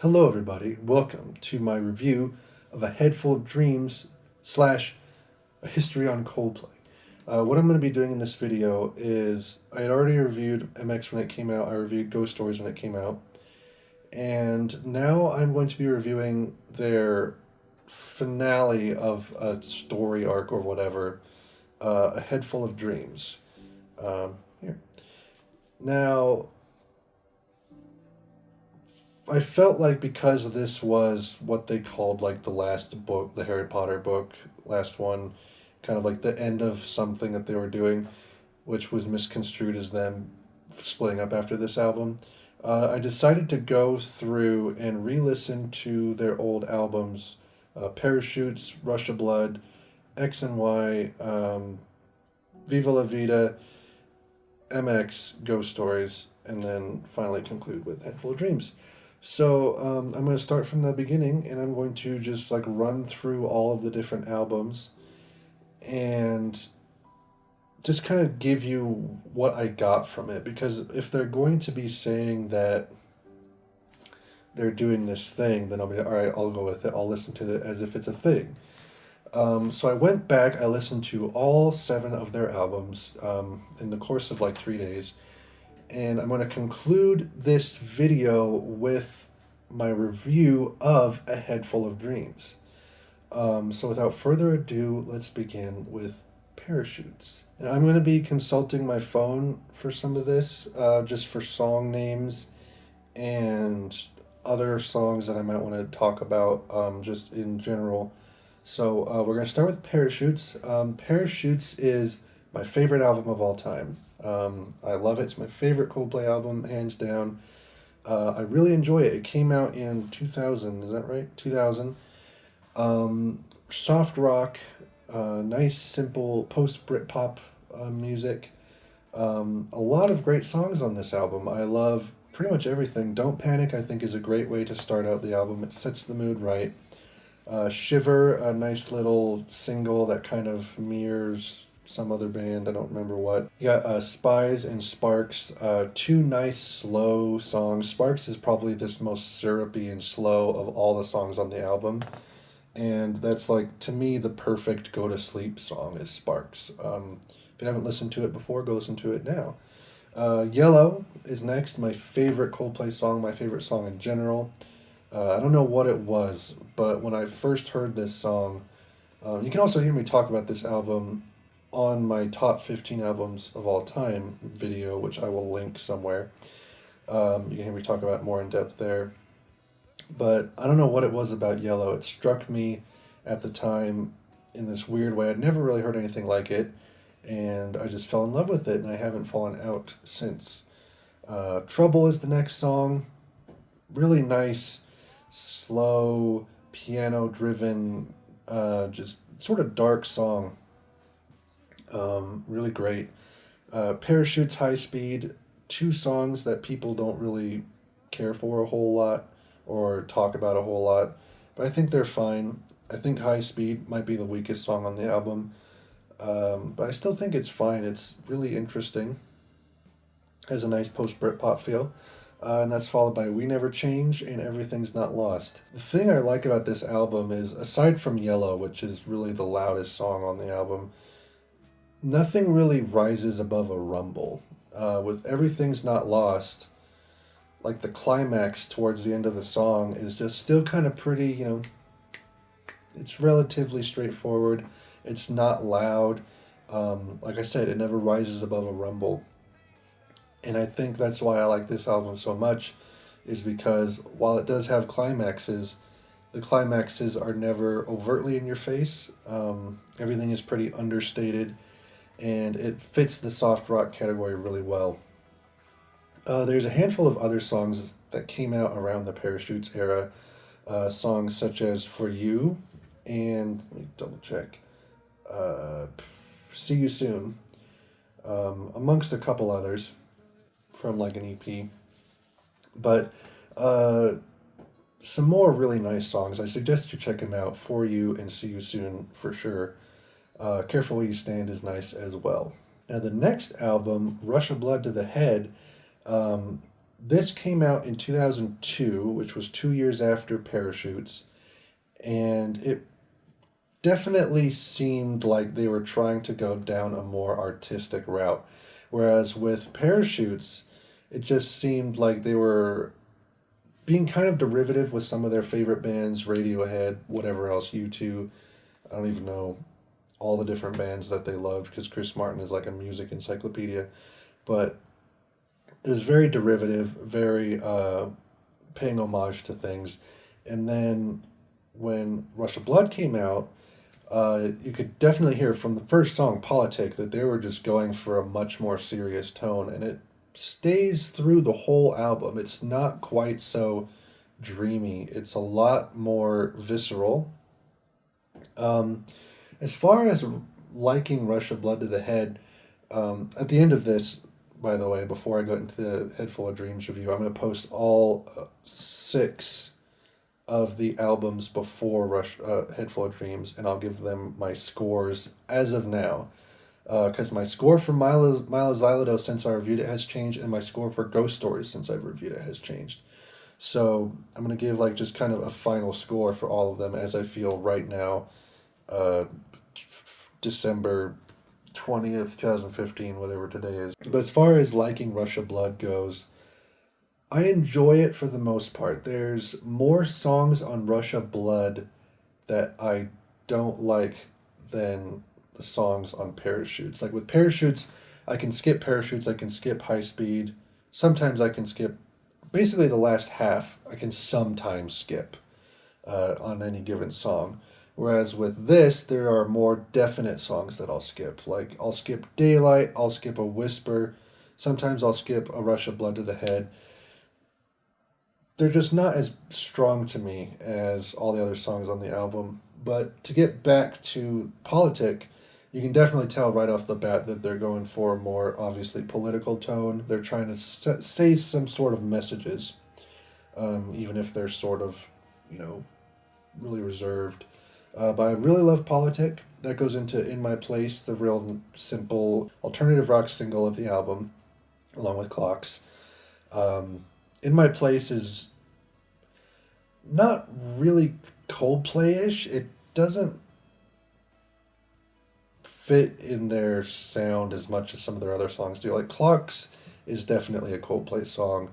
Hello, everybody. Welcome to my review of A Head Full of Dreams slash A History on Coldplay. What I'm going to be doing in this video is I had already reviewed MX when it came out. I reviewed Ghost Stories when it came out. And now I'm going to be reviewing their finale of a story arc or whatever, A Head Full of Dreams. Here. Now, I felt like because this was what they called like the last book, the Harry Potter book, last one, kind of like the end of something that they were doing, which was misconstrued as them splitting up after this album. I decided to go through and re-listen to their old albums, Parachutes, Rush of Blood, X and Y, Viva La Vida, MX, Ghost Stories, and then finally conclude with Head Full of Dreams. So I'm going to start from the beginning, and I'm going to just like run through all of the different albums and just kind of give you what I got from it. Because if they're going to be saying that they're doing this thing, then I'll be all right. I'll go with it. I'll listen to it as if it's a thing. So I went back. I listened to all 7 of their albums in the course of like 3 days. And I'm going to conclude this video with my review of A Head Full of Dreams. So without further ado, let's begin with Parachutes. Now, I'm going to be consulting my phone for some of this, just for song names and other songs that I might want to talk about just in general. So we're going to start with Parachutes. Parachutes is my favorite album of all time. I love it. It's my favorite Coldplay album, hands down. I really enjoy it. It came out in 2000, is that right? 2000. Soft rock, nice, simple post-Britpop music. A lot of great songs on this album. I love pretty much everything. Don't Panic, I think, is a great way to start out the album. It sets the mood right. Shiver, a nice little single that kind of mirrors some other band, I don't remember what. You got Spies and Sparks, 2 nice slow songs. Sparks is probably the most syrupy and slow of all the songs on the album, and that's like, to me, the perfect go to sleep song is Sparks. If you haven't listened to it before, go listen to it now. Yellow is next, my favorite Coldplay song, my favorite song in general. I don't know what it was, but when I first heard this song, you can also hear me talk about this album on my top 15 albums of all time video, which I will link somewhere. You can hear me talk about it more in depth there. But I don't know what it was about Yellow. It struck me at the time in this weird way. I'd never really heard anything like it, and I just fell in love with it, and I haven't fallen out since. Trouble is the next song. Really nice, slow, piano-driven, just sort of dark song. Really great. Parachutes, High Speed, 2 songs that people don't really care for a whole lot or talk about a whole lot, but I think they're fine. I think High Speed might be the weakest song on the album, but I still think it's fine. It's really interesting. Has a nice post-Britpop feel. And that's followed by We Never Change and Everything's Not Lost. The thing I like about this album is, aside from Yellow, which is really the loudest song on the album, nothing really rises above a rumble. With Everything's Not Lost, like the climax towards the end of the song is just still kind of pretty, it's relatively straightforward. It's not loud. Like I said, it never rises above a rumble. And I think that's why I like this album so much, is because while it does have climaxes, the climaxes are never overtly in your face. Everything is pretty understated, and it fits the soft rock category really well. There's a handful of other songs that came out around the Parachutes era, songs such as For You and, let me double check, See You Soon, amongst a couple others from like an EP. But some more really nice songs. I suggest you check them out, For You and See You Soon for sure. Careful Where You Stand is nice as well. Now the next album, Rush of Blood to the Head, This came out in 2002, which was 2 years after Parachutes, and it definitely seemed like they were trying to go down a more artistic route. Whereas with Parachutes, it just seemed like they were being kind of derivative with some of their favorite bands, Radiohead, whatever else, U2. I don't even know all the different bands that they loved because Chris Martin is like a music encyclopedia. But it was very derivative, very paying homage to things. And then when Rush of Blood came out, you could definitely hear from the first song, Politic, that they were just going for a much more serious tone. And it stays through the whole album. It's not quite so dreamy, it's a lot more visceral. Um, as far as liking Rush of Blood to the Head, at the end of this, by the way, before I go into the Head Full of Dreams review, I'm going to post all six of the albums before Head Full of Dreams, and I'll give them my scores as of now. Because my score for Milo Xyloto since I reviewed it has changed, and my score for Ghost Stories since I've reviewed it has changed. So I'm going to give like just kind of a final score for all of them as I feel right now, uh, December 20th, 2015, whatever today is. But as far as liking Rush of Blood goes, I enjoy it for the most part. There's more songs on Rush of Blood that I don't like than the songs on Parachutes. Like with Parachutes, I can skip Parachutes, I can skip High Speed. Sometimes I can skip basically the last half, I can sometimes skip on any given song. Whereas with this, there are more definite songs that I'll skip. Like I'll skip Daylight, I'll skip a Whisper, sometimes I'll skip a Rush of Blood to the Head. They're just not as strong to me as all the other songs on the album. But to get back to Politic, you can definitely tell right off the bat that they're going for a more obviously political tone. They're trying to say some sort of messages, even if they're sort of, you know, really reserved. But I really love Politic. That goes into In My Place, the real simple alternative rock single of the album, along with Clocks. In My Place is not really Coldplay-ish. It doesn't fit in their sound as much as some of their other songs do. Like Clocks is definitely a Coldplay song.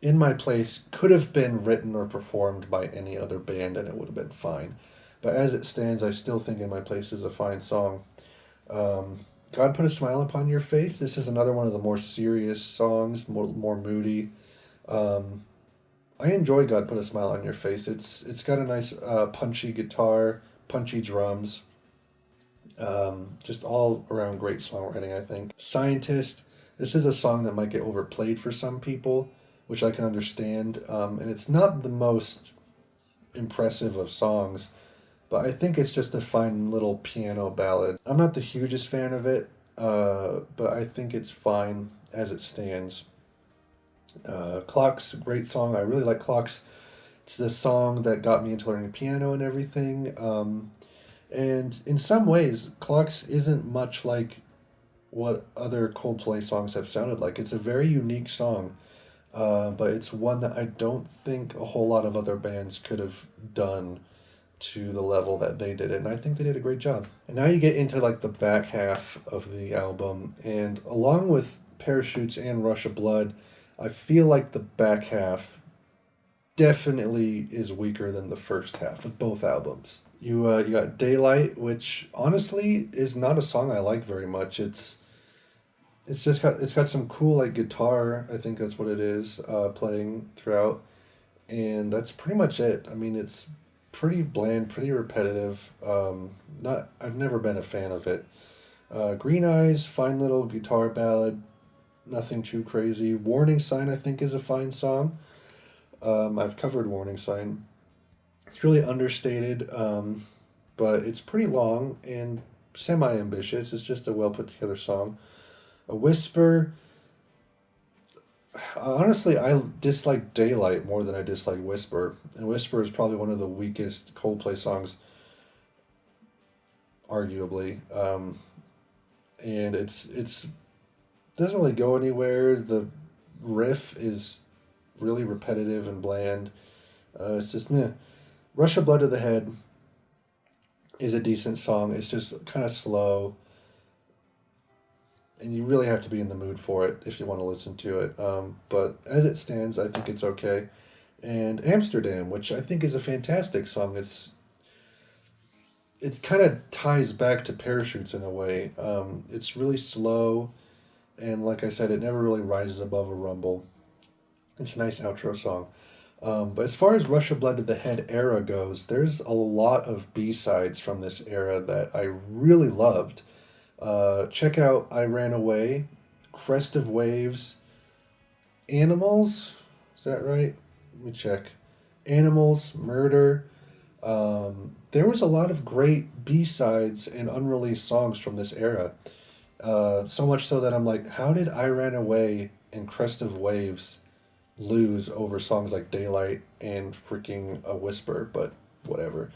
In My Place could have been written or performed by any other band and it would have been fine. But as it stands, I still think In My Place is a fine song. God Put a Smile Upon Your Face. This is another one of the more serious songs, more moody. I enjoy God Put a Smile on Your Face. It's got a nice punchy guitar, punchy drums. Just all around great songwriting, I think. Scientist. This is a song that might get overplayed for some people, which I can understand. And it's not the most impressive of songs, but I think it's just a fine little piano ballad. I'm not the hugest fan of it, but I think it's fine as it stands. Clocks, great song. I really like Clocks. It's the song that got me into learning piano and everything. And in some ways, Clocks isn't much like what other Coldplay songs have sounded like. It's a very unique song, but it's one that I don't think a whole lot of other bands could have done to the level that they did it, and I think they did a great job. And now you get into like the back half of the album, and along with Parachutes and Rush of Blood, I feel like the back half definitely is weaker than the first half with both albums. You got Daylight, which honestly is not a song I like very much. It's got some cool like guitar, I think that's what it is, playing throughout, and that's pretty much it. I mean, it's pretty bland, pretty repetitive. Not I've never been a fan of it. Green Eyes, fine little guitar ballad, nothing too crazy. Warning Sign, I think, is a fine song. I've covered Warning Sign. It's really understated, but it's pretty long and semi-ambitious. It's just a well put together song. A Whisper. Honestly, I dislike Daylight more than I dislike Whisper. And Whisper is probably one of the weakest Coldplay songs, arguably. And it's doesn't really go anywhere. The riff is really repetitive and bland. It's just meh. Rush of Blood to the Head is a decent song. It's just kind of slow, and you really have to be in the mood for it if you want to listen to it. But as it stands, I think it's okay. And Amsterdam, which I think is a fantastic song. It kind of ties back to Parachutes in a way. It's really slow, and like I said, it never really rises above a rumble. It's a nice outro song. But as far as Rush of Blood to the Head era goes, there's a lot of B-sides from this era that I really loved. Check out I Ran Away, Crest of Waves, Animals, is that right? Let me check. Animals, Murder. There was a lot of great B-sides and unreleased songs from this era. So much so that I'm like, how did I Ran Away and Crest of Waves lose over songs like Daylight and freaking A Whisper? But whatever.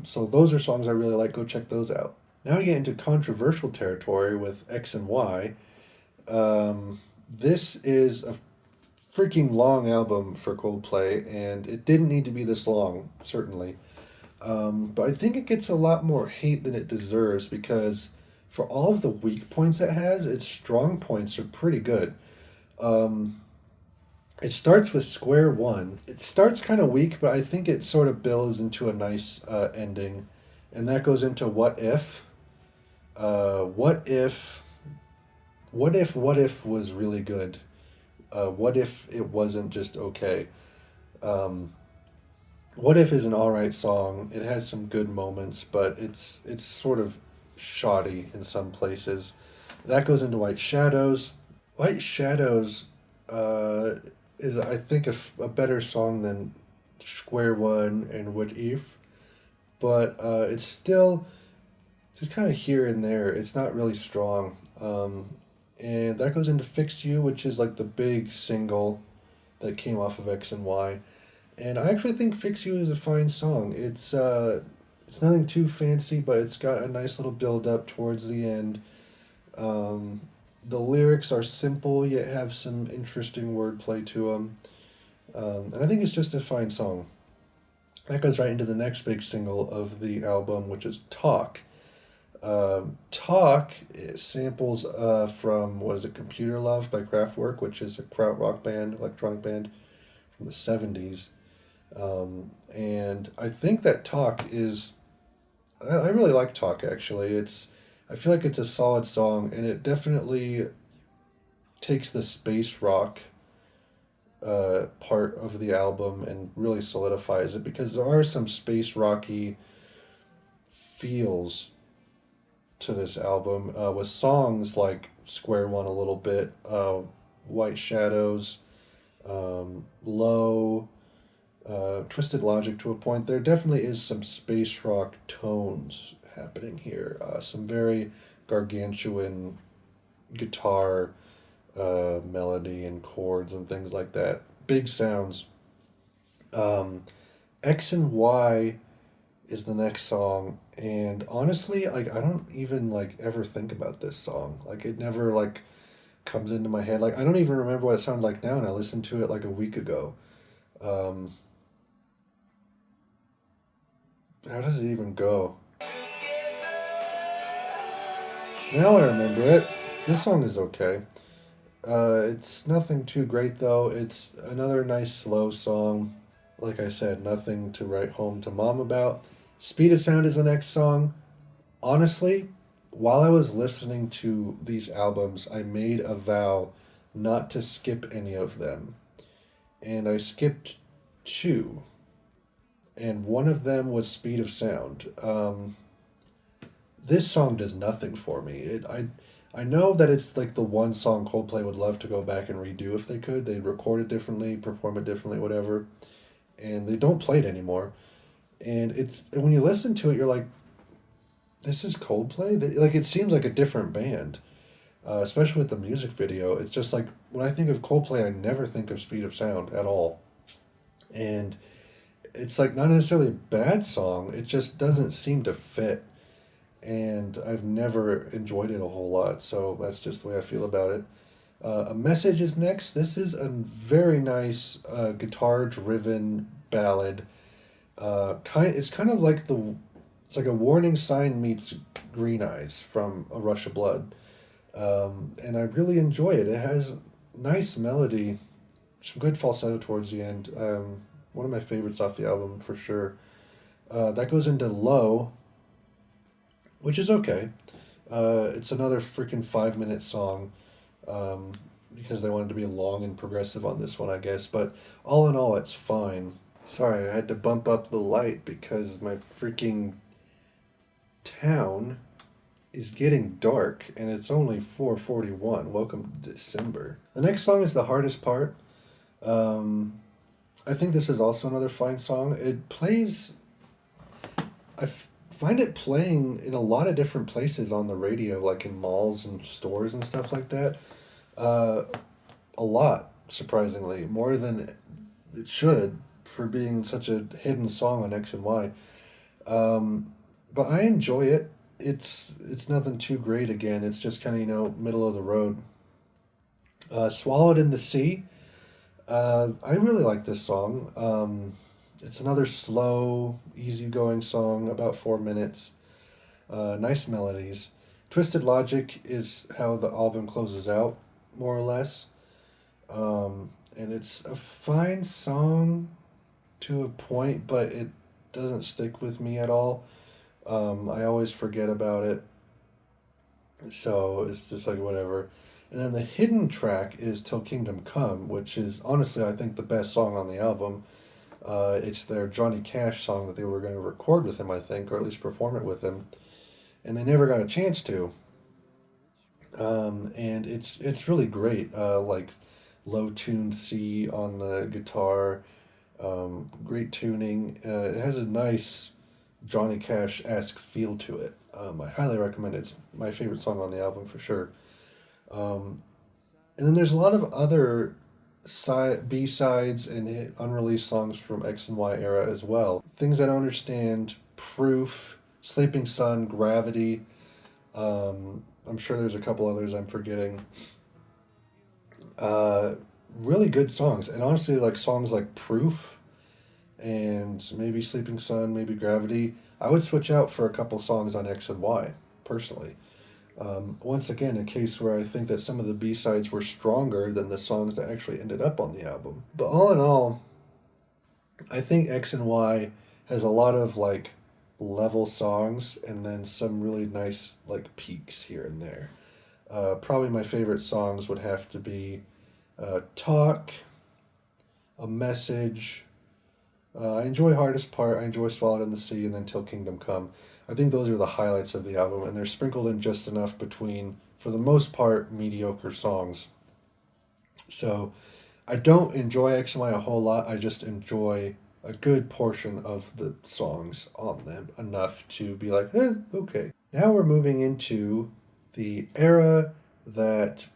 So those are songs I really like. Go check those out. Now we get into controversial territory with X and Y. This is a freaking long album for Coldplay, and it didn't need to be this long, certainly. But I think it gets a lot more hate than it deserves because for all of the weak points it has, its strong points are pretty good. It starts with Square One. It starts kind of weak, but I think it sort of builds into a nice ending. And that goes into What If. What If was really good? What If it wasn't just okay? What If is an alright song. It has some good moments, but it's sort of shoddy in some places. That goes into White Shadows. White Shadows is, I think, a better song than Square One and What If, but it's still just kind of here and there. It's not really strong. And that goes into Fix You, which is like the big single that came off of X and Y. And I actually think Fix You is a fine song. It's nothing too fancy, but it's got a nice little build up towards the end. The lyrics are simple yet have some interesting wordplay to them. And I think it's just a fine song. That goes right into the next big single of the album, which is Talk. Talk samples from, what is it, Computer Love by Kraftwerk, which is a krautrock band, electronic band from the 70s. And I think that Talk is, I really like Talk actually. I feel like it's a solid song, and it definitely takes the space rock part of the album and really solidifies it, because there are some space rocky feels to this album with songs like Square One a little bit, White Shadows, Low, Twisted Logic to a point. There definitely is some space rock tones happening here. Some very gargantuan guitar melody and chords and things like that. Big sounds. X and Y is the next song, and honestly, like, I don't even like ever think about this song. Like, it never like comes into my head. Like, I don't even remember what it sounded like now, and I listened to it like a week ago. How does it even go? Now I remember it. This song is okay. It's nothing too great though. It's another nice slow song. Like I said, nothing to write home to mom about. Speed of Sound is the next song. Honestly, while I was listening to these albums, I made a vow not to skip any of them. And I skipped two. And one of them was Speed of Sound. This song does nothing for me. I know that it's like the one song Coldplay would love to go back and redo if they could. They'd record it differently, perform it differently, whatever. And they don't play it anymore. And when you listen to it, you're like, this is Coldplay? Like, it seems like a different band. Especially with the music video. It's just like, when I think of Coldplay, I never think of Speed of Sound at all. And it's like not necessarily a bad song, it just doesn't seem to fit. And I've never enjoyed it a whole lot, so that's just the way I feel about it. A Message is next. This is a very nice guitar-driven ballad. It's kind of like it's like a warning sign meets Green Eyes from A Rush of Blood, and I really enjoy it. It has nice melody, some good falsetto towards the end. One of my favorites off the album for sure. That goes into Low, which is okay. It's another freaking 5 minute song, because they wanted to be long and progressive on this one, I guess. But all in all, it's fine. Sorry, I had to bump up the light because my freaking town is getting dark and it's only 4:41. Welcome to December. The next song is The Hardest Part. I think this is also another fine song. It plays. Find it playing in a lot of different places on the radio, like in malls and stores and stuff like that. A lot, surprisingly, more than it should for being such a hidden song on X and Y. But I enjoy it. It's nothing too great. Again, it's just kind of middle of the road. Swallowed in the Sea. I really like this song. It's another slow, easygoing song, about 4 minutes. Nice melodies. Twisted Logic is how the album closes out, more or less. And it's a fine song to a point, but it doesn't stick with me at all. I always forget about it. So it's just like whatever. And then the hidden track is Till Kingdom Come, which is honestly, I think, the best song on the album. It's their Johnny Cash song that they were going to record with him, I think, or at least perform it with him. And they never got a chance to. And it's really great. Like low tuned C on the guitar, great tuning. It has a nice Johnny Cash-esque feel to it. I highly recommend it. It's my favorite song on the album for sure. And then there's a lot of other B-sides and unreleased songs from X and Y era as well. Things I Don't Understand, Proof, Sleeping Sun, Gravity. I'm sure there's a couple others I'm forgetting. Really good songs. And honestly, like songs like Proof and maybe Sleeping Sun, maybe Gravity, I would switch out for a couple songs on X and Y, personally. Once again, a case where I think that some of the B-sides were stronger than the songs that actually ended up on the album. But all in all, I think X and Y has a lot of like level songs and then some really nice like peaks here and there. Probably my favorite songs would have to be Talk, A Message. I enjoy Hardest Part, I enjoy Swallowed in the Sea, and then Till Kingdom Come. I think those are the highlights of the album, and they're sprinkled in just enough between, for the most part, mediocre songs. So I don't enjoy X and Y a whole lot, I just enjoy a good portion of the songs on them, enough to be like, okay. Now we're moving into the era that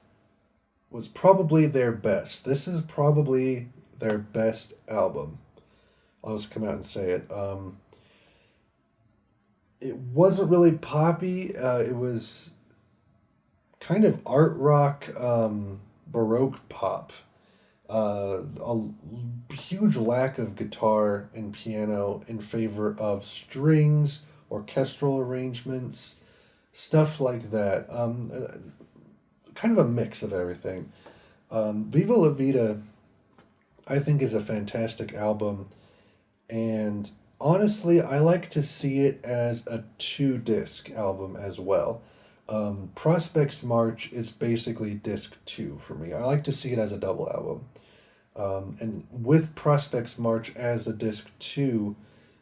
was probably their best. This is probably their best album. I'll just come out and say it. It wasn't really poppy. It was kind of art rock, Baroque pop. A huge lack of guitar and piano in favor of strings, orchestral arrangements, stuff like that. Kind of a mix of everything. Viva La Vida, I think, is a fantastic album. And honestly, I like to see it as a 2-disc album as well. Prospects March is basically disc 2 for me. I like to see it as a double album. And with Prospects March as a disc 2,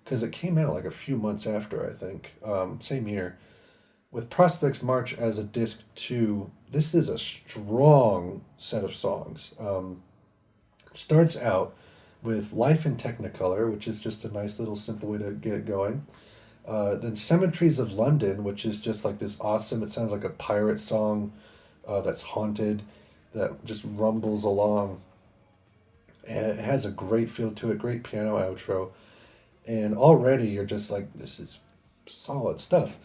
because it came out like a few months after, I think, same year. With Prospects March as a disc 2, this is a strong set of songs. Starts out with Life in Technicolor, which is just a nice little simple way to get it going. Then Cemeteries of London, which is just like this awesome, it sounds like a pirate song that's haunted, that just rumbles along. And it has a great feel to it, great piano outro. And already you're just like, this is solid stuff.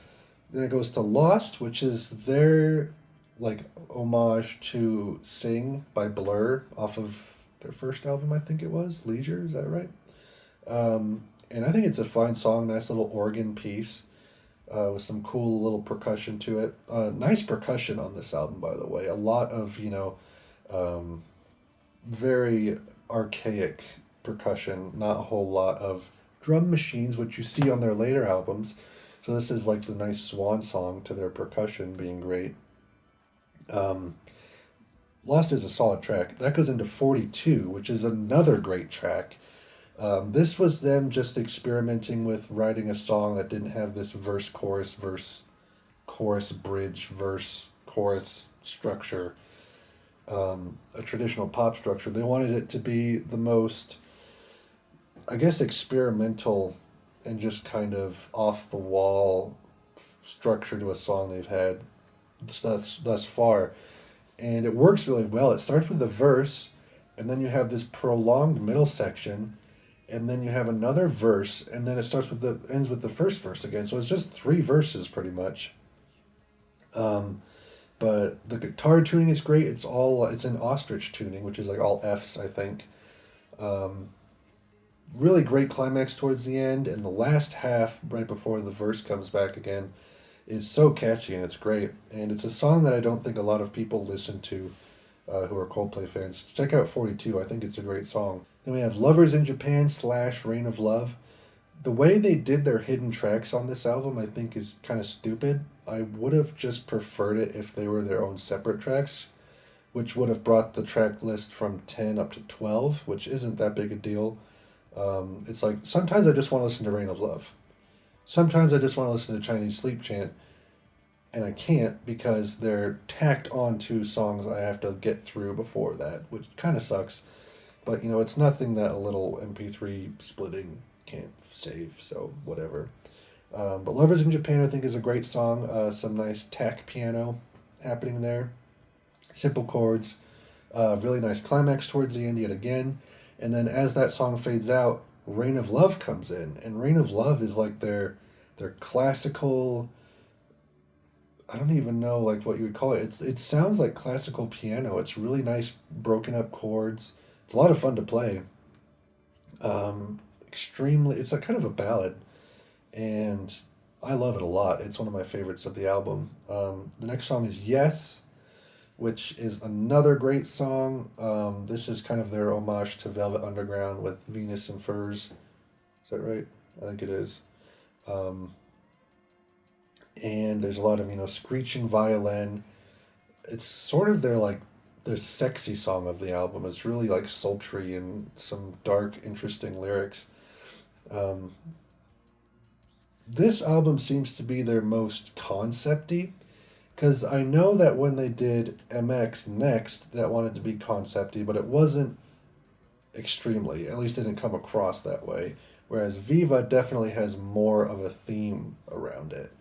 Then it goes to Lost, which is their like homage to Sing by Blur off of their first album, I think it was. Leisure, is that right? And I think it's a fine song, nice little organ piece with some cool little percussion to it. Nice percussion on this album, by the way. A lot of, very archaic percussion, not a whole lot of drum machines, which you see on their later albums. So this is like the nice swan song to their percussion being great. Lost is a solid track. That goes into 42, which is another great track. This was them just experimenting with writing a song that didn't have this verse, chorus, bridge, verse, chorus structure, a traditional pop structure. They wanted it to be the most, I guess, experimental and just kind of off the wall structure to a song they've had thus far. And it works really well. It starts with a verse, and then you have this prolonged middle section, and then you have another verse, and then it ends with the first verse again. So it's just 3 verses pretty much. But the guitar tuning is great. It's in ostrich tuning, which is like all Fs, I think. Really great climax towards the end, and the last half, right before the verse comes back again, is so catchy, and it's great. And it's a song that I don't think a lot of people listen to who are Coldplay fans. Check out 42. I think it's a great song. Then we have Lovers in Japan / Reign of Love. The way they did their hidden tracks on this album, I think, is kind of stupid. I would have just preferred it if they were their own separate tracks, which would have brought the track list from 10 up to 12, which isn't that big a deal. It's like, sometimes I just want to listen to Reign of Love. Sometimes I just want to listen to Chinese Sleep Chant, and I can't because they're tacked onto songs I have to get through before that, which kind of sucks. But, it's nothing that a little MP3 splitting can't save, so whatever. But Lovers in Japan, I think, is a great song. Some nice tack piano happening there. Simple chords. Really nice climax towards the end yet again. And then as that song fades out, Reign of Love comes in. And Reign of Love is like their classical... I don't even know like what you would call it. It sounds like classical piano. It's really nice broken up chords. It's a lot of fun to play. It's a kind of a ballad, and I love it a lot. It's one of my favorites of the album. The next song is Yes, which is another great song. This is kind of their homage to Velvet Underground with Venus and Furs. Is that right? I think it is. And there's a lot of, screeching violin. It's sort of their sexy song of the album. It's really like sultry and some dark, interesting lyrics. This album seems to be their most concept-y, because I know that when they did MX Next, that wanted to be concept-y, but it wasn't extremely. At least it didn't come across that way. Whereas Viva definitely has more of a theme around it.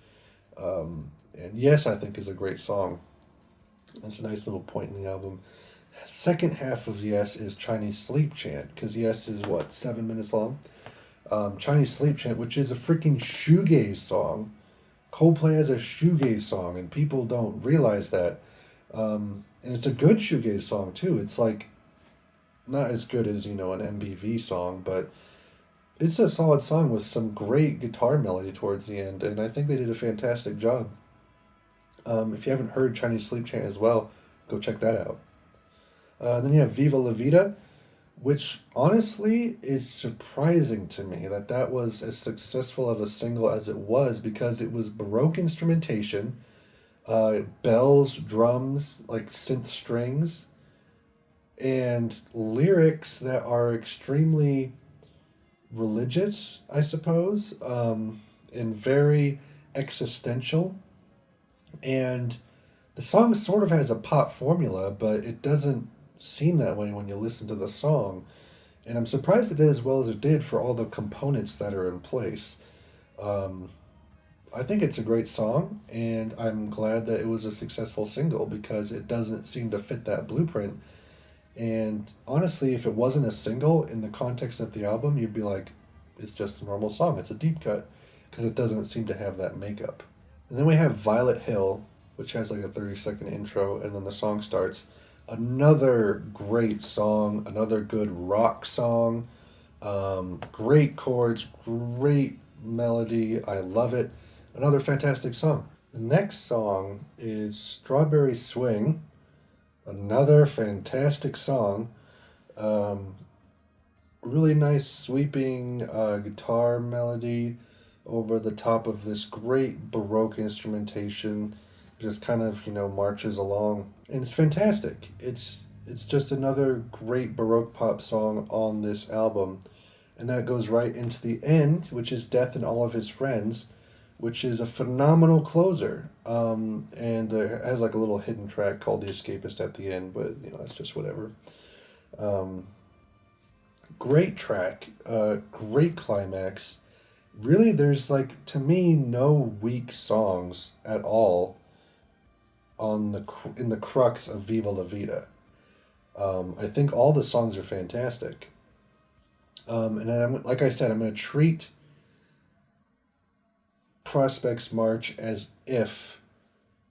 And Yes, I think, is a great song. It's a nice little point in the album. Second half of Yes is Chinese Sleep Chant, because Yes is, 7 minutes long? Chinese Sleep Chant, which is a freaking shoegaze song. Coldplay has a shoegaze song, and people don't realize that. And it's a good shoegaze song, too. It's like, not as good as, an MBV song, but it's a solid song with some great guitar melody towards the end, and I think they did a fantastic job. If you haven't heard Chinese Sleep Chant as well, go check that out. Then you have Viva La Vida, which honestly is surprising to me that was as successful of a single as it was, because it was Baroque instrumentation, bells, drums, like synth strings, and lyrics that are extremely religious, I suppose, and very existential. And the song sort of has a pop formula, but it doesn't seem that way when you listen to the song. And I'm surprised it did as well as it did for all the components that are in place. I think it's a great song, and I'm glad that it was a successful single, because it doesn't seem to fit that blueprint. And honestly, if it wasn't a single in the context of the album, you'd be like, it's just a normal song. It's a deep cut, because it doesn't seem to have that makeup. And then we have Violet Hill, which has like a 30-second intro, and then the song starts. Another great song, another good rock song. Great chords, great melody. I love it. Another fantastic song. The next song is Strawberry Swing. Another fantastic song. Um, Really nice sweeping guitar melody over the top of this great Baroque instrumentation. Just kind of, marches along. And it's fantastic. It's just another great Baroque pop song on this album. And that goes right into the end, which is Death and All of His Friends, which is a phenomenal closer. And there has like a little hidden track called The Escapist at the end, but that's just whatever. Great track, great climax. Really, there's like, to me, no weak songs at all in the crux of Viva La Vida. I think all the songs are fantastic. And then like I said, I'm going to treat Prospects March as if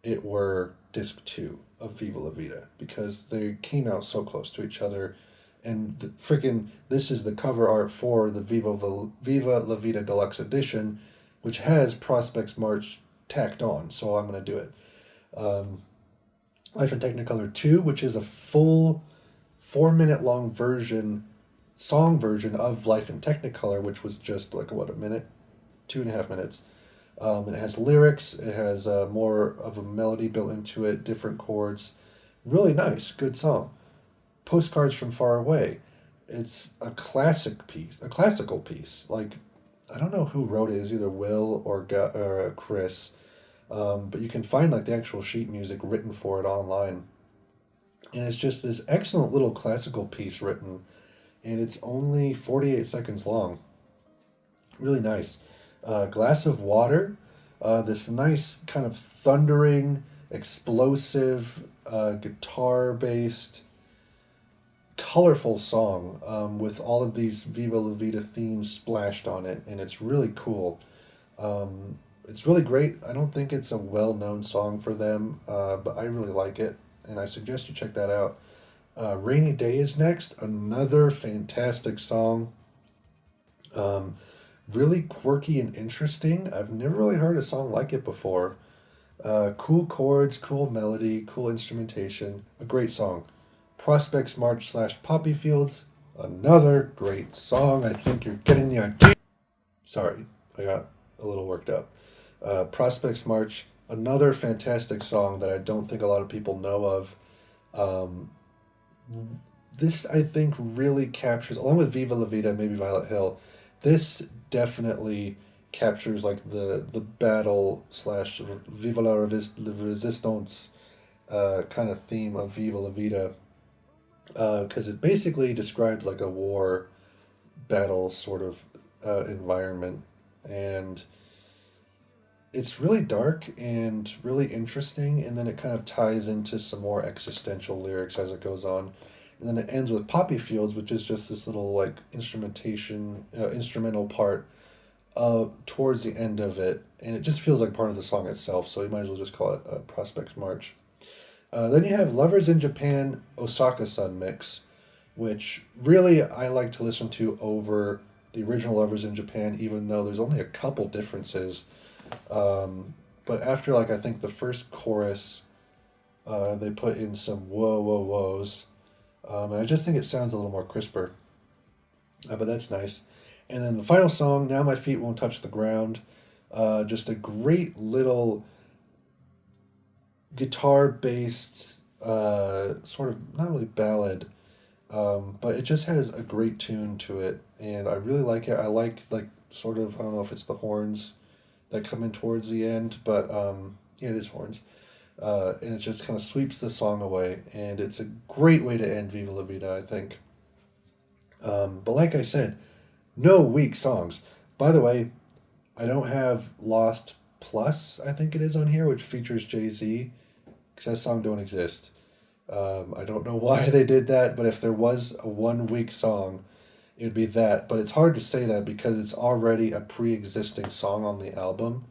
it were disc 2 of Viva La Vida, because they came out so close to each other, and this is the cover art for the Viva La Vida Deluxe edition, which has Prospects March tacked on, so I'm going to do it. Life in Technicolor 2, which is a full 4-minute long song version of Life in Technicolor, which was just like, a minute? 2.5 minutes. And it has lyrics, it has more of a melody built into it, different chords. Really nice, good song. Postcards from Far Away. It's a classical piece. Like, I don't know who wrote it. It's either Will or Chris. But you can find like the actual sheet music written for it online. And it's just this excellent little classical piece written. And it's only 48 seconds long. Really nice. Glass of Water. This nice kind of thundering, explosive, guitar-based, colorful song with all of these Viva La Vida themes splashed on it, and it's really cool. It's really great. I don't think it's a well-known song for them, but I really like it, and I suggest you check that out. Rainy Day is next, another fantastic song. Really quirky and interesting. I've never really heard a song like it before. Cool chords, cool melody, cool instrumentation. A great song. Prospects March / Poppy Fields. Another great song. I think you're getting the idea. Sorry, I got a little worked up. Prospects March. Another fantastic song that I don't think a lot of people know of. This, I think, really captures, along with Viva La Vida and maybe Violet Hill, this definitely captures like the battle / Viva la Resistance kind of theme of Viva La Vida, because it basically describes like a war battle sort of environment, and it's really dark and really interesting, and then it kind of ties into some more existential lyrics as it goes on. And then it ends with Poppy Fields, which is just this little like instrumental part towards the end of it, and it just feels like part of the song itself, so you might as well just call it Prospects March. Then you have Lovers in Japan Osaka-san mix, which really I like to listen to over the original Lovers in Japan, even though there's only a couple differences. But after like I think the first chorus, they put in some whoa whoa whoas. And I just think it sounds a little more crisper. But that's nice. And then the final song, Now My Feet Won't Touch the Ground. Just a great little guitar-based, sort of, not really ballad, but it just has a great tune to it. And I really like it. I like, sort of, I don't know if it's the horns that come in towards the end, but yeah, it is horns. And it just kind of sweeps the song away, and it's a great way to end Viva La Vida, I think. But like I said, no weak songs. By the way, I don't have Lost Plus, I think it is on here, which features Jay-Z, because that song don't exist. I don't know why they did that, but if there was a 1 weak song, it would be that. But it's hard to say that because it's already a pre-existing song on the album.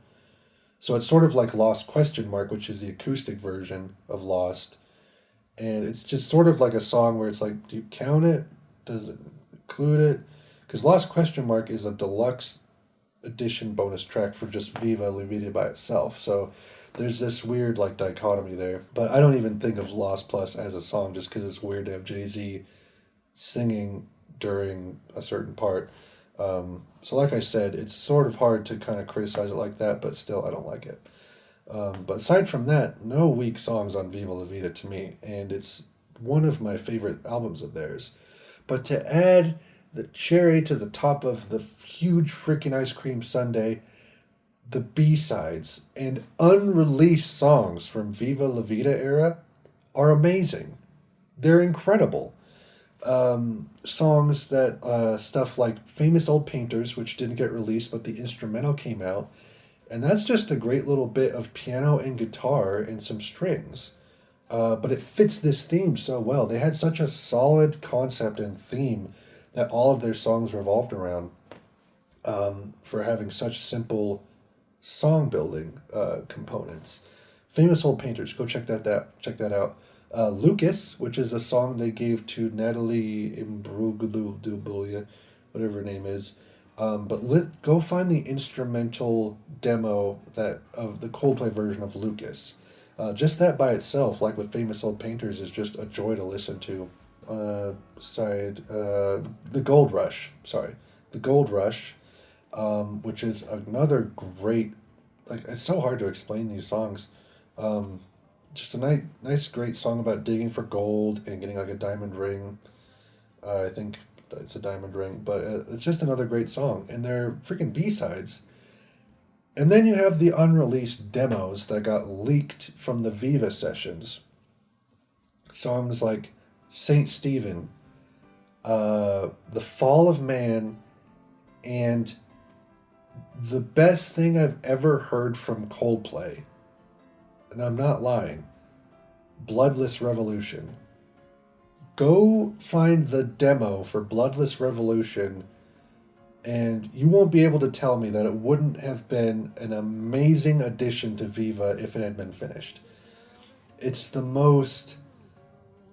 So it's sort of like Lost question mark, which is the acoustic version of Lost. And it's just sort of like a song where it's like, do you count it? Does it include it? Because Lost question mark is a deluxe edition bonus track for just Viva La Vida by itself. So there's this weird like dichotomy there. But I don't even think of Lost Plus as a song just because it's weird to have Jay-Z singing during a certain part. So like I said, it's sort of hard to kind of criticize it like that, but still I don't like it. But aside from that, no weak songs on Viva La Vida to me, and it's one of my favorite albums of theirs. But to add the cherry to the top of the huge freaking ice cream sundae, the B-sides and unreleased songs from Viva La Vida era are amazing. They're incredible. Songs that, stuff like Famous Old Painters, which didn't get released, but the instrumental came out. And that's just a great little bit of piano and guitar and some strings. But it fits this theme so well. They had such a solid concept and theme that all of their songs revolved around, for having such simple song building components. Famous Old Painters, go check that out. Lucas, which is a song they gave to Natalie Imbruglia, whatever her name is. Go find the instrumental demo that of the Coldplay version of Lucas. Just that by itself, like with Famous Old Painters, is just a joy to listen to. The Gold Rush. Sorry, the Gold Rush, which is another great. Like it's so hard to explain these songs. Just a nice, great song about digging for gold and getting like a diamond ring. I think it's a diamond ring, but it's just another great song, and they're freaking B-sides. And then you have the unreleased demos that got leaked from the Viva sessions. Songs like Saint Stephen, The Fall of Man, and the best thing I've ever heard from Coldplay, and I'm not lying, Bloodless Revolution. Go find the demo for Bloodless Revolution, and you won't be able to tell me that it wouldn't have been an amazing addition to Viva if it had been finished. It's the most...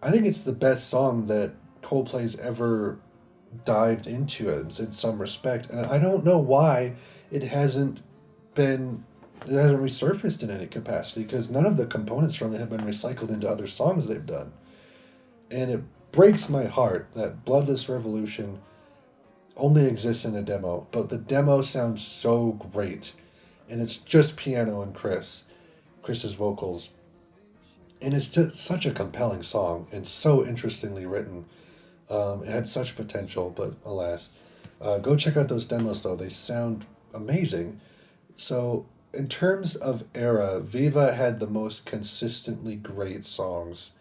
I think it's the best song that Coldplay's ever dived into in some respect, and I don't know why it hasn't resurfaced in any capacity, because none of the components from it have been recycled into other songs they've done. And it breaks my heart that Bloodless Revolution only exists in a demo, but the demo sounds so great. And it's just piano and Chris's vocals. And it's just such a compelling song and so interestingly written. It had such potential, but alas. Go check out those demos, though. They sound amazing. So, in terms of era, Viva had the most consistently great songs.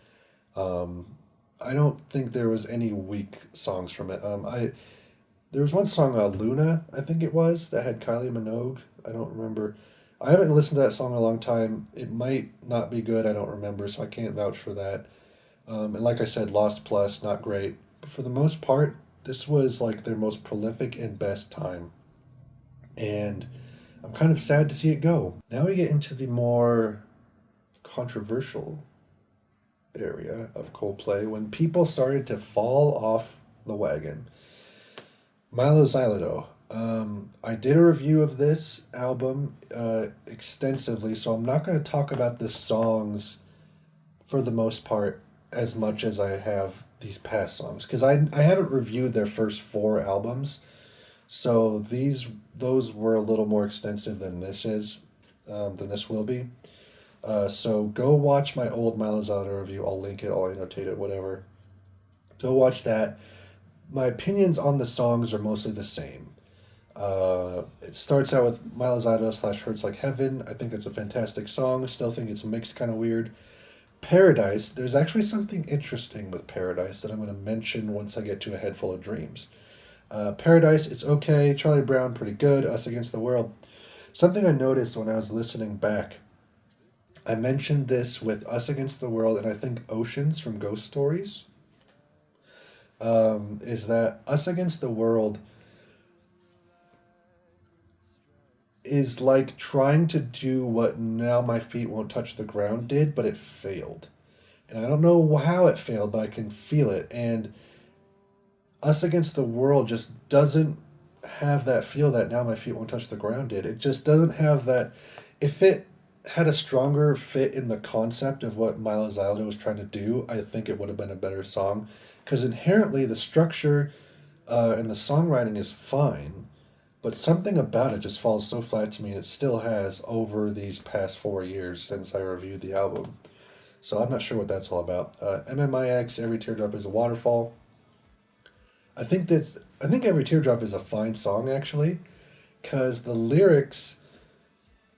I don't think there was any weak songs from it. There was one song, Luna, I think it was, that had Kylie Minogue. I don't remember. I haven't listened to that song in a long time. It might not be good, I don't remember, so I can't vouch for that. And like I said, Lost Plus, not great. But for the most part, this was like their most prolific and best time. And I'm kind of sad to see it go. Now we get into the more controversial area of Coldplay when people started to fall off the wagon. Milo Xyloto. I did a review of this album extensively, so I'm not going to talk about the songs for the most part as much as I have these past songs, because I haven't reviewed their first 4 albums, so those were a little more extensive than this will be. So go watch my old Milo Xyloto review. I'll link it, I'll annotate it, whatever. Go watch that. My opinions on the songs are mostly the same. It starts out with Milo Xyloto / Hurts Like Heaven. I think it's a fantastic song. Still think it's mixed kind of weird. Paradise, there's actually something interesting with Paradise that I'm going to mention once I get to A Head Full of Dreams. Paradise, it's okay. Charlie Brown, pretty good. Us Against the World. Something I noticed when I was listening back, I mentioned this with Us Against the World and I think Oceans from Ghost Stories, is that Us Against the World, is like trying to do what Now My Feet Won't Touch the Ground did, but it failed. And I don't know how it failed, but I can feel it. And Us Against the World just doesn't have that feel that Now My Feet Won't Touch the Ground did. It just doesn't have that. If it had a stronger fit in the concept of what Milo Zaldo was trying to do, I think it would have been a better song. Because inherently the structure and the songwriting is fine, but something about it just falls so flat to me, and it still has over these past 4 years since I reviewed the album. So I'm not sure what that's all about. MMIX, Every Teardrop is a Waterfall. I think Every Teardrop is a fine song, actually, because the lyrics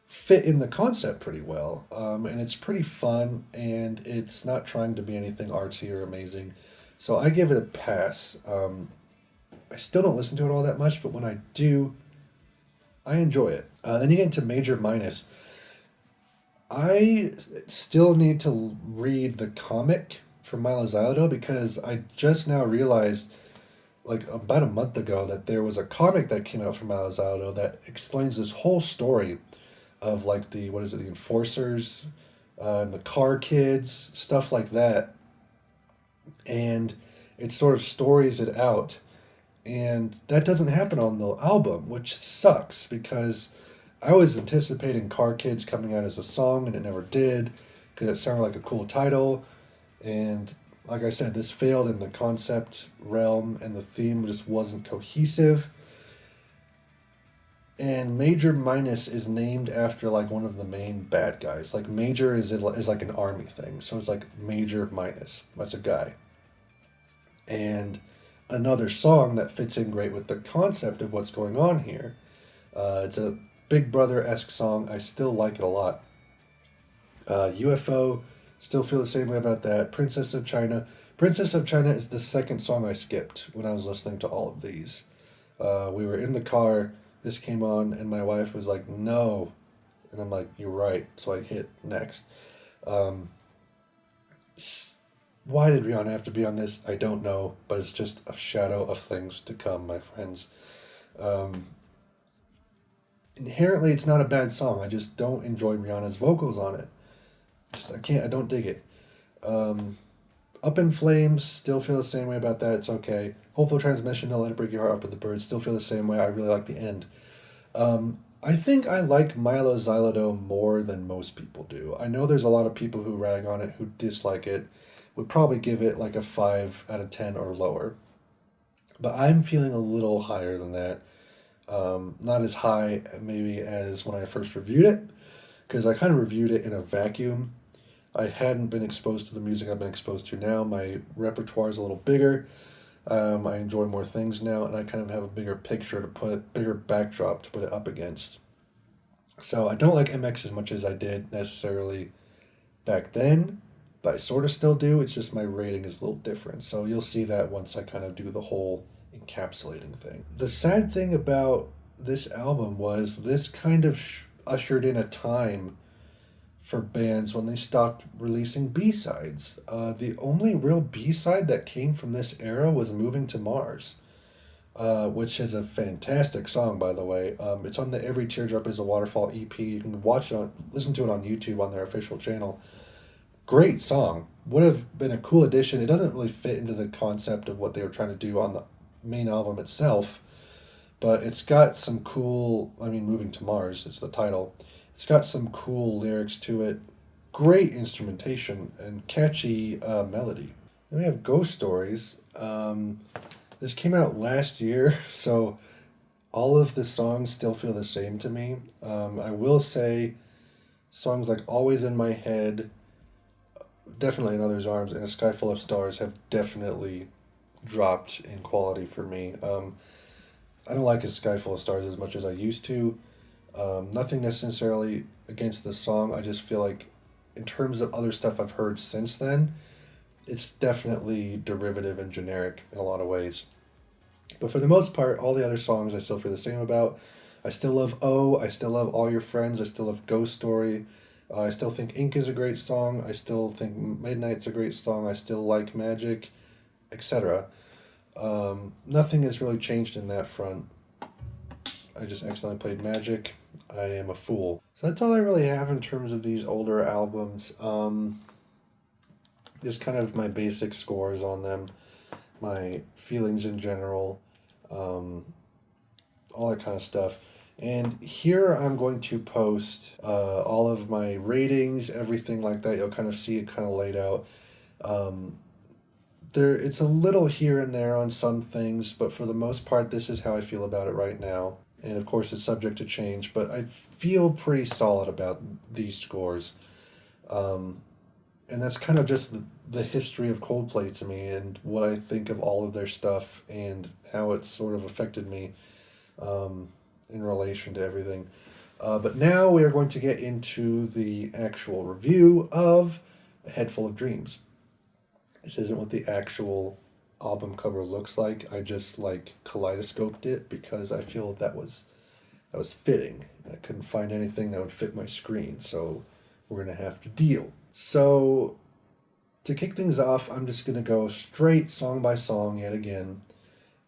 fit in the concept pretty well, and it's pretty fun, and it's not trying to be anything artsy or amazing. So I give it a pass. I still don't listen to it all that much, but when I do, I enjoy it. Then you get into Major Minus. I still need to read the comic for Milo Zaldo because I just now realized, like about a month ago, that there was a comic that came out from Milo Zaldo that explains this whole story of like the enforcers, and the car kids, stuff like that, and it sort of stories it out, and that doesn't happen on the album, which sucks because I was anticipating Car Kids coming out as a song, and it never did because it sounded like a cool title. And like I said, this failed in the concept realm, and the theme just wasn't cohesive. And Major Minus is named after like one of the main bad guys. Like Major is like an army thing, so it's like Major Minus. That's a guy. And another song that fits in great with the concept of what's going on here. It's a Big Brother-esque song. I still like it a lot. UFO, still feel the same way about that. Princess of China. Princess of China is the second song I skipped when I was listening to all of these. We were in the car, this came on, and my wife was like, no. And I'm like, you're right. So I hit next. Why did Rihanna have to be on this? I don't know, but it's just a shadow of things to come, my friends. Inherently, it's not a bad song. I just don't enjoy Rihanna's vocals on it. I don't dig it. Up in Flames, still feel the same way about that. It's okay. Hopeful Transmission, Don't Let It Break Your Heart, Up with the Birds, still feel the same way. I really like the end. I think I like Milo Zaldo more than most people do. I know there's a lot of people who rag on it, who dislike it, would probably give it like a 5 out of 10 or lower. But I'm feeling a little higher than that. Not as high maybe as when I first reviewed it, because I kind of reviewed it in a vacuum. I hadn't been exposed to the music I've been exposed to now. My repertoire is a little bigger. I enjoy more things now, and I kind of have a bigger bigger backdrop to put it up against. So I don't like MX as much as I did necessarily back then, but I sort of still do. It's just my rating is a little different. So you'll see that once I kind of do the whole encapsulating thing. The sad thing about this album was this kind of ushered in a time for bands when they stopped releasing B-sides. The only real B-side that came from this era was Moving to Mars, which is a fantastic song, by the way. It's on the Every Teardrop is a Waterfall EP. You can listen to it on YouTube on their official channel. Great song. Would have been a cool addition. It doesn't really fit into the concept of what they were trying to do on the main album itself, but it's got some cool, Moving to Mars, it's the title. It's got some cool lyrics to it, great instrumentation, and catchy melody. Then we have Ghost Stories. This came out last year, so all of the songs still feel the same to me. I will say songs like Always in My Head, definitely In Others' Arms, and A Sky Full of Stars have definitely dropped in quality for me. I don't like A Sky Full of Stars as much as I used to. Nothing necessarily against the song. I just feel like in terms of other stuff I've heard since then, it's definitely derivative and generic in a lot of ways. But for the most part, all the other songs I still feel the same about. I still love Oh, I still love All Your Friends, I still love Ghost Story. I still think Ink is a great song. I still think Midnight's a great song. I still like Magic, etc. Nothing has really changed in that front. I just accidentally played Magic. I am a fool. So that's all I really have in terms of these older albums. Just kind of my basic scores on them, my feelings in general, all that kind of stuff. And here I'm going to post all of my ratings, everything like that. You'll kind of see it kind of laid out. It's a little here and there on some things, but for the most part, this is how I feel about it right now. And of course, it's subject to change, but I feel pretty solid about these scores. And that's kind of just the history of Coldplay to me and what I think of all of their stuff and how it's sort of affected me in relation to everything. But now we are going to get into the actual review of A Head Full of Dreams. This isn't what the actual album cover looks like. I just kaleidoscoped it because I feel that was fitting. I couldn't find anything that would fit my screen, so we're gonna have to deal. So to kick things off, I'm just gonna go straight song by song yet again.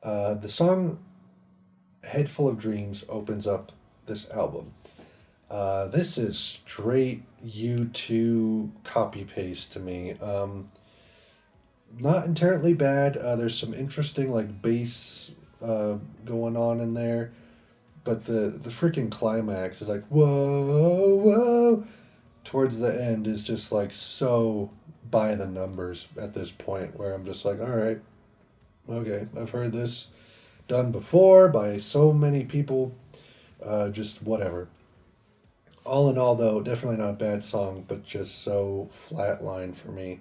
The song Head Full of Dreams opens up this album. This is straight U2 copy paste to me. Not entirely bad. There's some interesting bass going on in there, but the freaking climax is whoa, whoa. Towards the end is just so by the numbers at this point, where I'm just all right, okay, I've heard this done before by so many people, just whatever. All in all, though, definitely not a bad song, but just so flatline for me,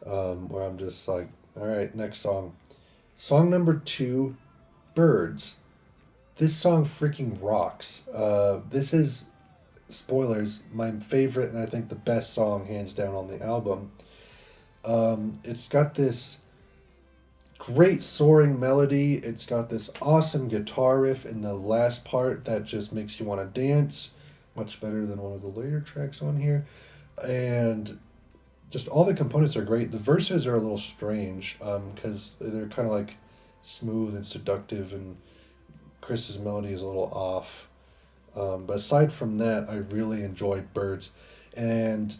where I'm just all right, next song. Song number 2, Birds. This song freaking rocks. This is, spoilers, my favorite and I think the best song hands down on the album. It's got this great soaring melody. It's got this awesome guitar riff in the last part that just makes you want to dance. Much better than one of the later tracks on here. And just all the components are great. The verses are a little strange because they're kind of smooth and seductive, and Chris's melody is a little off. But aside from that, I really enjoyed Birds. And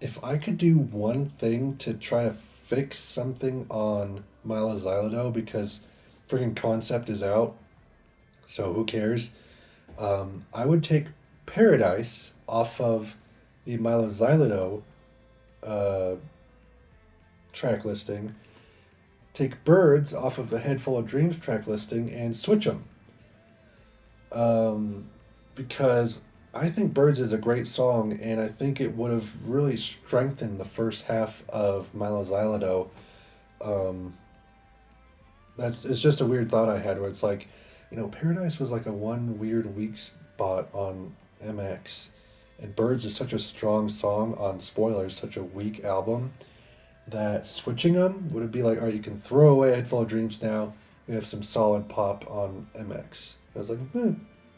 if I could do one thing to try to fix something on Milo Xyloto, because freaking Concept is out, so who cares? I would take Paradise off of the Milo Xyloto track listing, take Birds off of the Head Full of Dreams track listing, and switch them. Because I think Birds is a great song, and I think it would have really strengthened the first half of Milo Xyloto. It's just a weird thought I had, where it's Paradise was a one weird weak spot on MX, and Birds is such a strong song on Spoilers, such a weak album, that switching them would be all right, you can throw away Head Full of Dreams now, we have some solid pop on MX. I was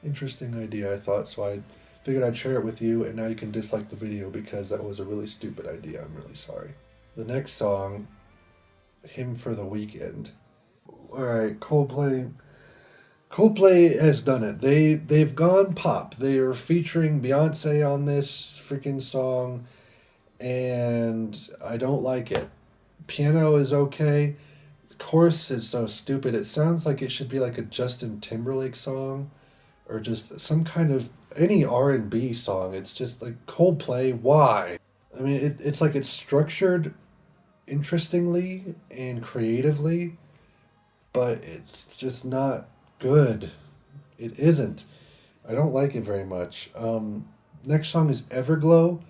interesting idea, I thought, so I figured I'd share it with you, and now you can dislike the video because that was a really stupid idea. I'm really sorry. The next song, Hymn for the Weekend. Alright, Coldplay has done it. They've gone pop. They are featuring Beyonce on this freaking song, and I don't like it. Piano is okay. The chorus is so stupid. It sounds like it should be a Justin Timberlake song, or just some kind of any R&B song. It's just Coldplay, why? I mean, it's it's structured interestingly and creatively, but it's just not good. It isn't. I don't like it very much. Next song is Everglow.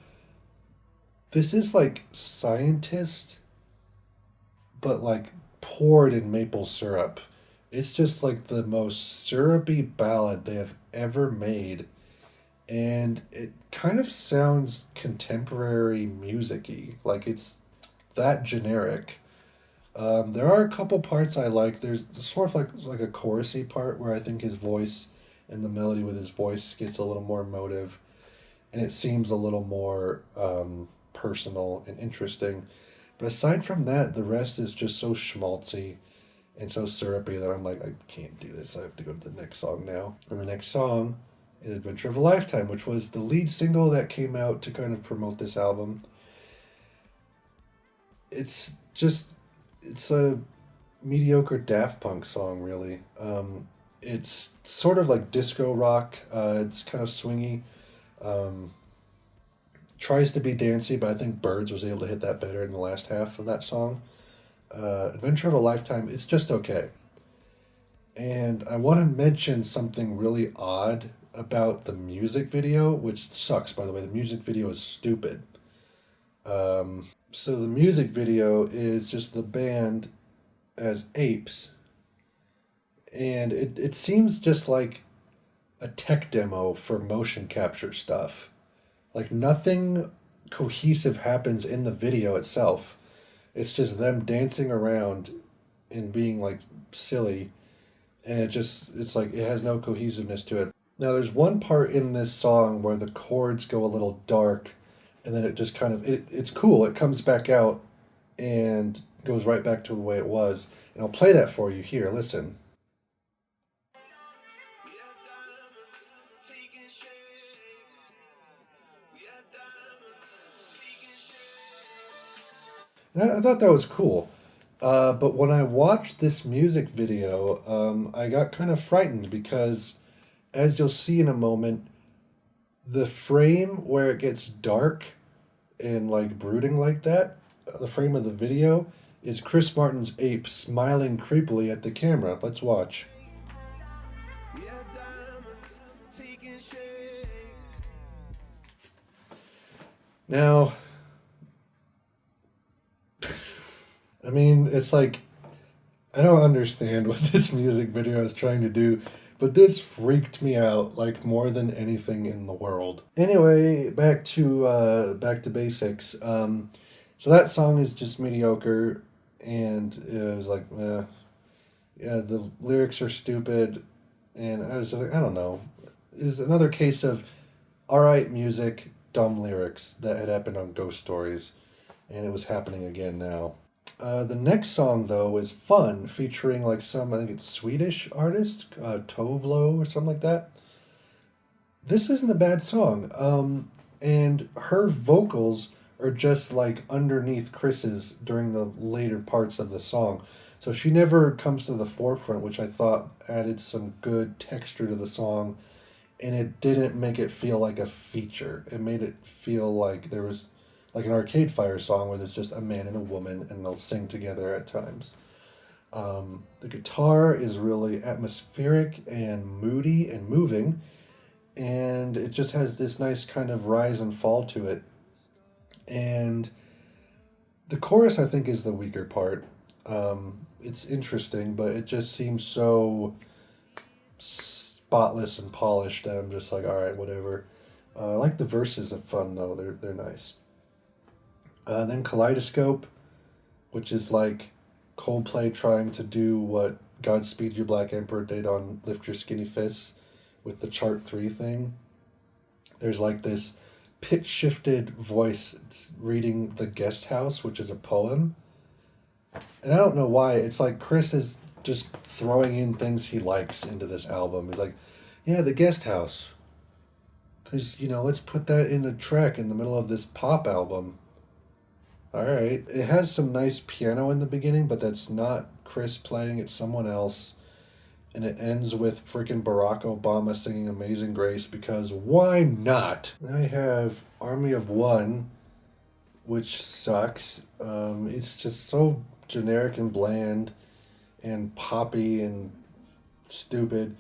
This is Scientist, but poured in maple syrup. It's just the most syrupy ballad they have ever made, and it kind of sounds contemporary music-y. It's that generic. There are a couple parts I like. There's sort of like a chorusy part where I think his voice and the melody with his voice gets a little more emotive, and it seems a little more personal and interesting. But aside from that, the rest is just so schmaltzy and so syrupy that I'm I can't do this. I have to go to the next song now. And the next song is Adventure of a Lifetime, which was the lead single that came out to kind of promote this album. It's a mediocre Daft Punk song, really. It's sort of like disco rock. It's kind of swingy. Um, Tries to be dancey, but I think Birds was able to hit that better in the last half of that song. Adventure of a Lifetime, it's just okay. And I want to mention something really odd about the music video, which sucks, by the way. The music video is stupid. So the music video is just the band as apes, and it seems just like a tech demo for motion capture stuff. Like nothing cohesive happens in the video itself. It's just them dancing around and being like silly, and it's like it has no cohesiveness to it. Now there's one part in this song where the chords go a little dark, and then it just kind of it's cool. It comes back out and goes right back to the way it was. And I'll play that for you here. Listen. I thought that was cool. But when I watched this music video, I got kind of frightened because, as you'll see in a moment, the frame where it gets dark and like brooding like that, the frame of the video, is Chris Martin's ape smiling creepily at the camera. Let's watch. Now, I mean, it's like, I don't understand what this music video is trying to do, but this freaked me out like more than anything in the world. Anyway, back to basics. So that song is just mediocre, and it was like, yeah, the lyrics are stupid, and I was just like, I don't know. It's another case of alright music, dumb lyrics that had happened on Ghost Stories, and it was happening again now. The next song, though, is Fun, featuring like some, I think it's Swedish artist, Tovlo or something like that. This isn't a bad song, and her vocals are just like underneath Chris's during the later parts of the song. So she never comes to the forefront, which I thought added some good texture to the song, and it didn't make it feel like a feature. It made it feel like there was like an Arcade Fire song where there's just a man and a woman and they'll sing together at times. The guitar is really atmospheric and moody and moving, and it just has this nice kind of rise and fall to it. And the chorus, I think, is the weaker part. It's interesting, but it just seems so spotless and polished that I'm just like, all right, whatever. I like the verses of Fun, though. They're nice. Then Kaleidoscope, which is like Coldplay trying to do what Godspeed You Black Emperor did on Lift Your Skinny Fists with the Chart 3 thing. There's like this pitch-shifted voice reading The Guest House, which is a poem. And I don't know why. It's like Chris is just throwing in things he likes into this album. He's like, yeah, The Guest House. Because, let's put that in a track in the middle of this pop album. All right. It has some nice piano in the beginning, but that's not Chris playing. It's someone else. And it ends with freaking Barack Obama singing Amazing Grace, because why not? Then we have Army of One, which sucks. It's just so generic and bland and poppy and stupid.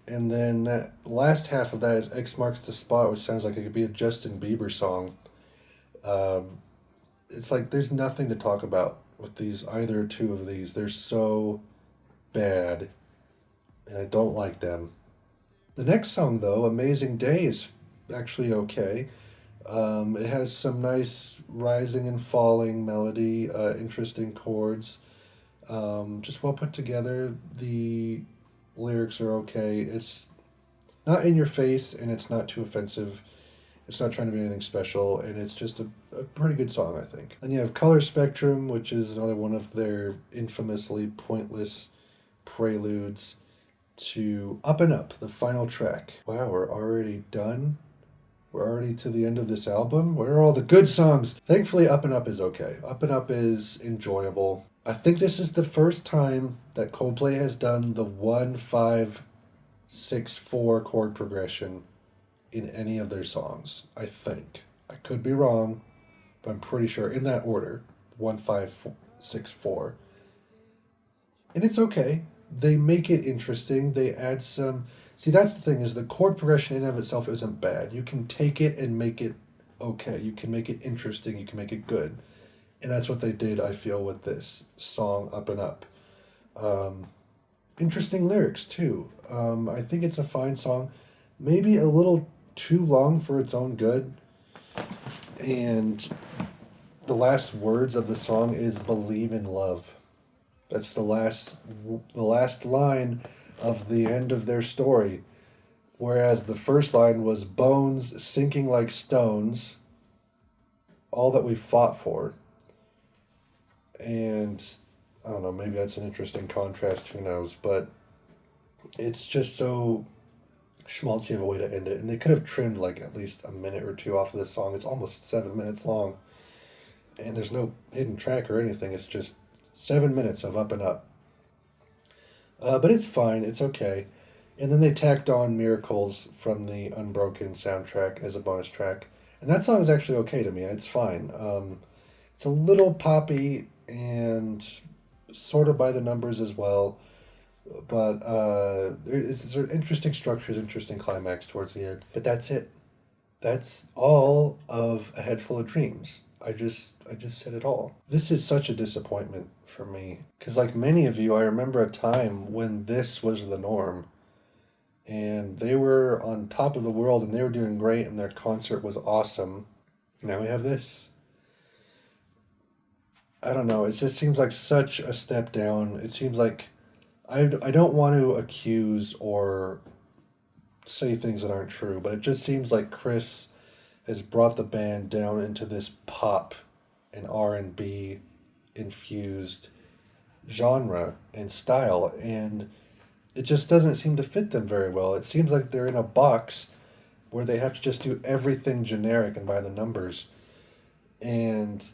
And then that last half of that is X Marks the Spot, which sounds like it could be a Justin Bieber song. It's like there's nothing to talk about with either two of these. They're so bad, and I don't like them. The next song, though, Amazing Day, is actually okay. It has some nice rising and falling melody, interesting chords, just well put together. The lyrics are okay. It's not in your face, and it's not too offensive. It's not trying to be anything special, and it's just a pretty good song, I think. Then you have Color Spectrum, which is another one of their infamously pointless preludes. to Up and Up, the final track. Wow, we're already done? We're already to the end of this album? Where are all the good songs? Thankfully, Up and Up is okay. Up and Up is enjoyable. I think this is the first time that Coldplay has done the 1-5-6-4 chord progression in any of their songs. I think. I could be wrong, but I'm pretty sure in that order. 1-5-6-4. And it's okay. They make it interesting. They add some. See, that's the thing, is the chord progression in and of itself isn't bad. You can take it and make it okay. You can make it interesting. You can make it good. And that's what they did, I feel, with this song, Up and Up. Interesting lyrics, too. I think it's a fine song. Maybe a little too long for its own good. And the last words of the song is "believe in love." That's the last line of the end of their story. Whereas the first line was "bones sinking like stones, all that we fought for." And I don't know, maybe that's an interesting contrast, who knows, but it's just so schmaltzy of a way to end it. And they could have trimmed like at least a minute or two off of this song. It's almost 7 minutes long. And there's no hidden track or anything. It's just 7 minutes of Up and Up. But it's fine. It's okay. And then they tacked on Miracles from the Unbroken soundtrack as a bonus track. And that song is actually okay to me. It's fine. It's a little poppy and sort of by the numbers as well. But there's interesting structures, interesting climax towards the end. But that's it. That's all of A Head Full of Dreams. I just said it all. This is such a disappointment for me. Because like many of you, I remember a time when this was the norm. And they were on top of the world and they were doing great and their concert was awesome. Now we have this. I don't know. It just seems like such a step down. It seems like I don't want to accuse or say things that aren't true, but it just seems like Chris has brought the band down into this pop and R&B infused genre and style, and it just doesn't seem to fit them very well. It seems like they're in a box where they have to just do everything generic and by the numbers, and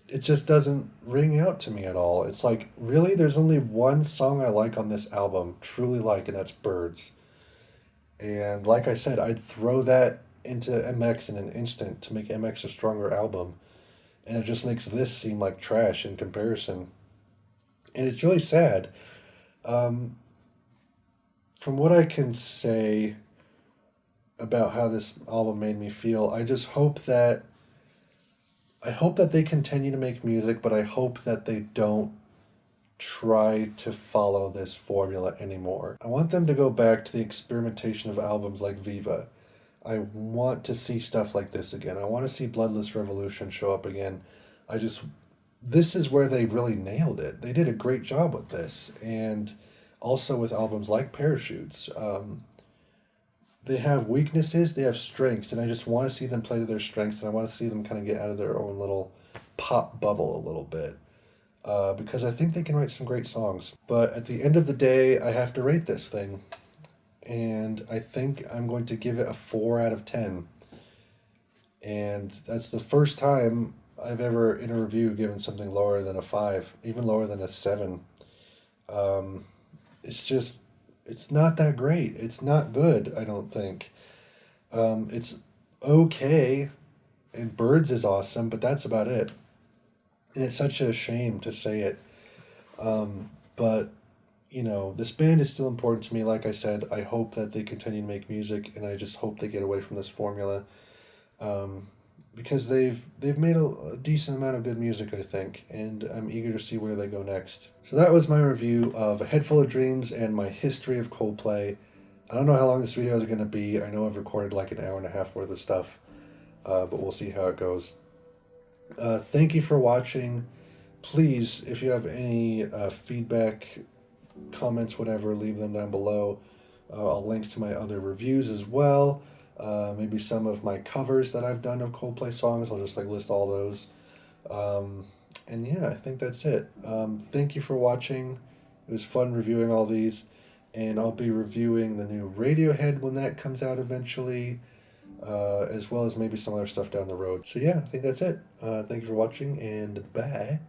it just doesn't ring out to me at all. It's like, really, there's only one song I like on this album, truly like, and that's Birds. And like I said, I'd throw that into MX in an instant to make MX a stronger album. And it just makes this seem like trash in comparison. And it's really sad. From what I can say about how this album made me feel, I hope that they continue to make music, but I hope that they don't try to follow this formula anymore. I want them to go back to the experimentation of albums like Viva. I want to see stuff like this again. I want to see Bloodless Revolution show up again. This is where they really nailed it. They did a great job with this, and also with albums like Parachutes. They have weaknesses, they have strengths, and I just want to see them play to their strengths, and I want to see them kind of get out of their own little pop bubble a little bit. Because I think they can write some great songs. But at the end of the day, I have to rate this thing. And I think I'm going to give it a 4 out of 10. And that's the first time I've ever, in a review, given something lower than a 5, even lower than a 7. It's not that great. It's not good, I don't think. It's okay, and Birds is awesome, but that's about it. And it's such a shame to say it. But, this band is still important to me. Like I said, I hope that they continue to make music, and I just hope they get away from this formula. Because they've made a decent amount of good music, I think, and I'm eager to see where they go next. So that was my review of A Head Full of Dreams and my history of Coldplay. I don't know how long this video is going to be. I know I've recorded like an hour and a half worth of stuff, but we'll see how it goes. Thank you for watching. Please, if you have any feedback, comments, whatever, leave them down below. I'll link to my other reviews as well. Maybe some of my covers that I've done of Coldplay songs. I'll just list all those. And yeah, I think that's it. Thank you for watching. It was fun reviewing all these. And I'll be reviewing the new Radiohead when that comes out eventually, as well as maybe some other stuff down the road. So yeah, I think that's it. Thank you for watching, and bye.